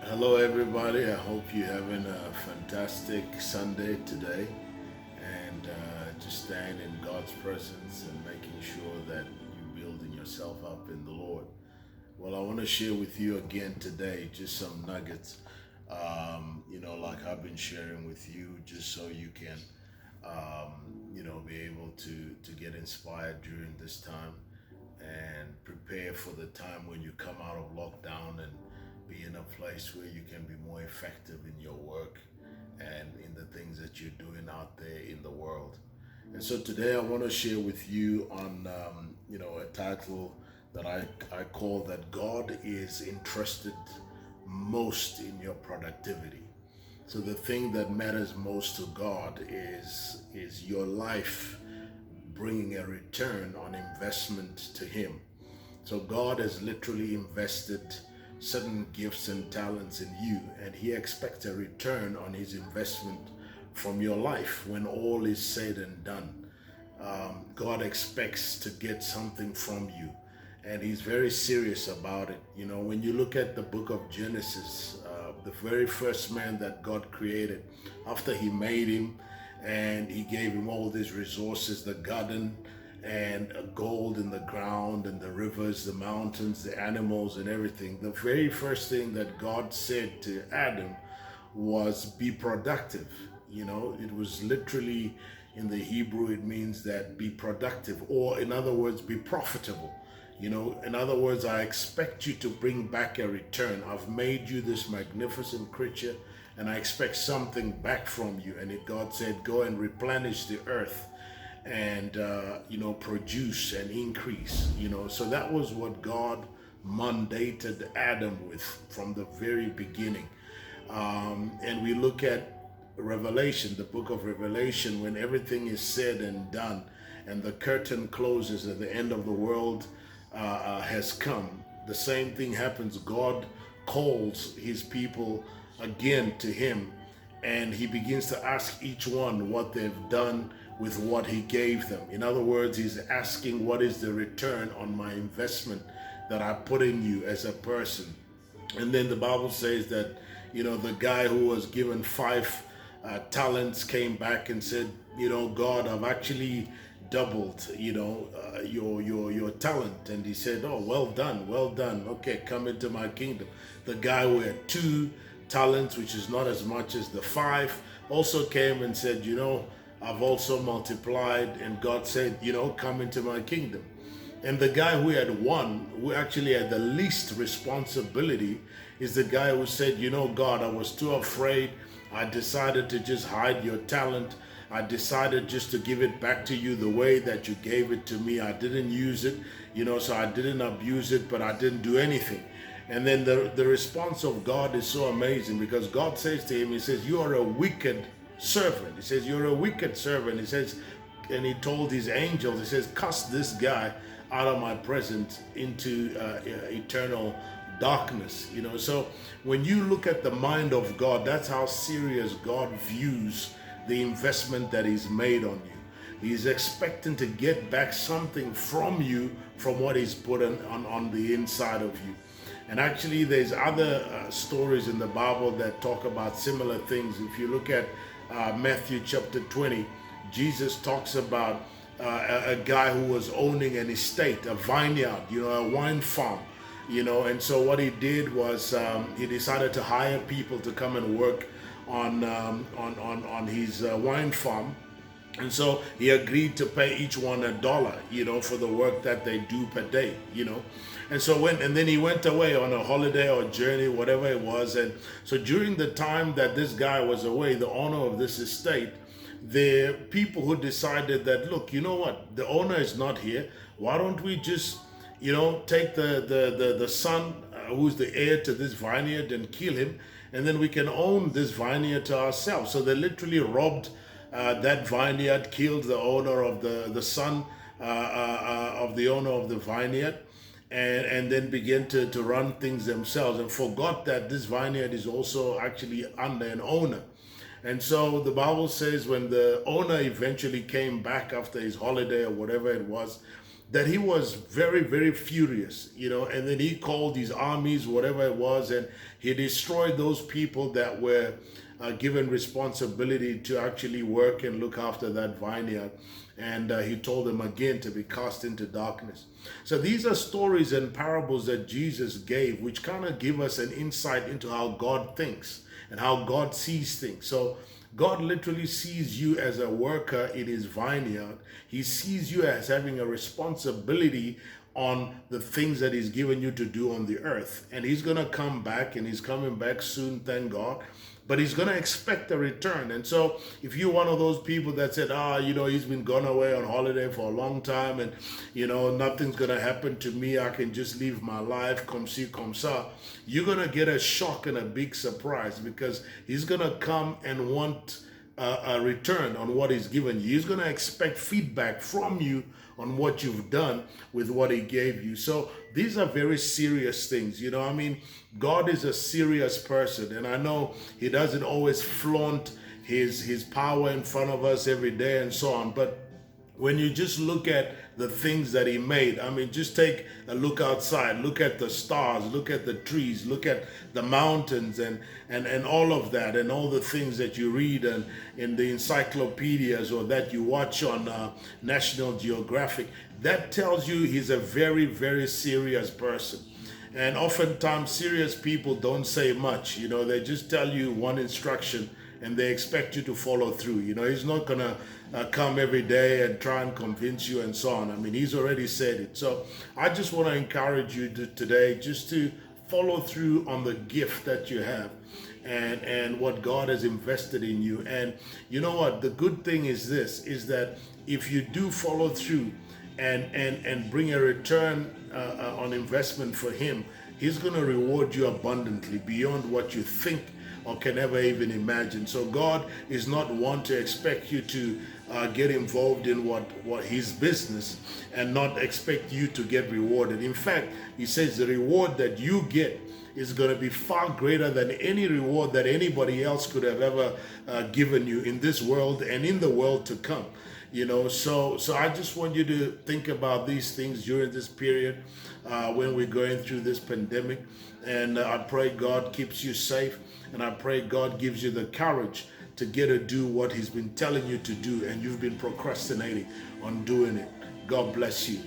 Hello, everybody. I hope you're having a fantastic Sunday today and just stand in God's presence and making sure that you're building yourself up in the Lord. Well, I want to share with you again today just some nuggets, like I've been sharing with you, just so you can, be able to get inspired during this time and prepare for the time when you come out of lockdown and be in a place where you can be more effective in your work and in the things that you're doing out there in the world. And so today I want to share with you on, a title that I call that God is interested most in your productivity. So the thing that matters most to God is your life bringing a return on investment to Him. So God has literally invested certain gifts and talents in you, and He expects a return on His investment from your life when all is said and done. God expects to get something from you, and He's very serious about it. When you look at the book of Genesis, the very first man that God created, after He made him and He gave him all these resources, the garden and gold in the ground and the rivers, the mountains, the animals, and everything. The very first thing that God said to Adam was, be productive. It was literally in the Hebrew, it means that be productive, or in other words, be profitable. In other words, I expect you to bring back a return. I've made you this magnificent creature, and I expect something back from you. And God said, go and replenish the earth and produce and increase. So that was what God mandated Adam with from the very beginning. And we look at Revelation, the book of Revelation, when everything is said and done and the curtain closes at the end of the world has come. The same thing happens. God calls His people again to Him, and He begins to ask each one what they've done with what He gave them. In other words, He's asking, what is the return on my investment that I put in you as a person? And then the Bible says that, the guy who was given five talents came back and said, God, I've actually doubled, your talent. And He said, oh, well done, well done. Okay, come into my kingdom. The guy who had two talents, which is not as much as the five, also came and said, I've also multiplied. And God said, come into my kingdom. And the guy who had one, who actually had the least responsibility, is the guy who said, God, I was too afraid. I decided to just hide your talent. I decided just to give it back to you the way that you gave it to me. I didn't use it, so I didn't abuse it, but I didn't do anything. And then the response of God is so amazing, because God says to him, He says, you are a wicked servant. He says, you're a wicked servant. He says, and He told His angels, He says, cast this guy out of my presence into eternal darkness. So when you look at the mind of God, that's how serious God views the investment that He's made on you. He's expecting to get back something from you from what He's put on the inside of you. And actually, there's other stories in the Bible that talk about similar things. If you look at Matthew chapter 20, Jesus talks about a guy who was owning an estate, a vineyard, a wine farm. And so what he did was he decided to hire people to come and work on his wine farm. And so he agreed to pay each one $1, for the work that they do per day, And so then he went away on a holiday or journey, whatever it was. And so during the time that this guy was away, the owner of this estate, the people who decided that, look, you know what, the owner is not here. Why don't we just, take the son who's the heir to this vineyard and kill him, and then we can own this vineyard to ourselves. So they literally robbed that vineyard, killed the owner of the son of the owner of the vineyard, and then began to run things themselves, and forgot that this vineyard is also actually under an owner. And so the Bible says when the owner eventually came back after his holiday or whatever it was, that he was very, very furious, and then he called his armies, whatever it was, and he destroyed those people that were given responsibility to actually work and look after that vineyard. And he told them again to be cast into darkness. So these are stories and parables that Jesus gave, which kind of give us an insight into how God thinks and how God sees things. So God literally sees you as a worker in his vineyard. He sees you as having a responsibility on the things that he's given you to do on the earth. And he's going to come back, and he's coming back soon, thank God. But he's going to expect a return. And so if you're one of those people that said, he's been gone away on holiday for a long time, and, nothing's going to happen to me, I can just live my life, comme ci, comme ça, you're going to get a shock and a big surprise, because he's going to come and want a return on what he's given you. He's going to expect feedback from you on what you've done with what he gave you. So these are very serious things. God is a serious person, and I know he doesn't always flaunt his power in front of us every day and so on, but when you just look at the things that he made, just take a look outside, look at the stars, look at the trees, look at the mountains, and all of that, and all the things that you read and in the encyclopedias or that you watch on National Geographic. That tells you he's a very, very serious person. And oftentimes serious people don't say much. They just tell you one instruction and they expect you to follow through. He's not going to come every day and try and convince you and so on. He's already said it. So I just want to encourage you today just to follow through on the gift that you have and what God has invested in you. And you know what? The good thing is this, is that if you do follow through and bring a return on investment for him, he's going to reward you abundantly beyond what you think or can ever even imagine. So God is not one to expect you to get involved in what his business and not expect you to get rewarded. In fact, he says the reward that you get is going to be far greater than any reward that anybody else could have ever given you in this world and in the world to come. So I just want you to think about these things during this period when we're going through this pandemic. And I pray God keeps you safe, and I pray God gives you the courage to get to do what he's been telling you to do, and you've been procrastinating on doing it. God bless you.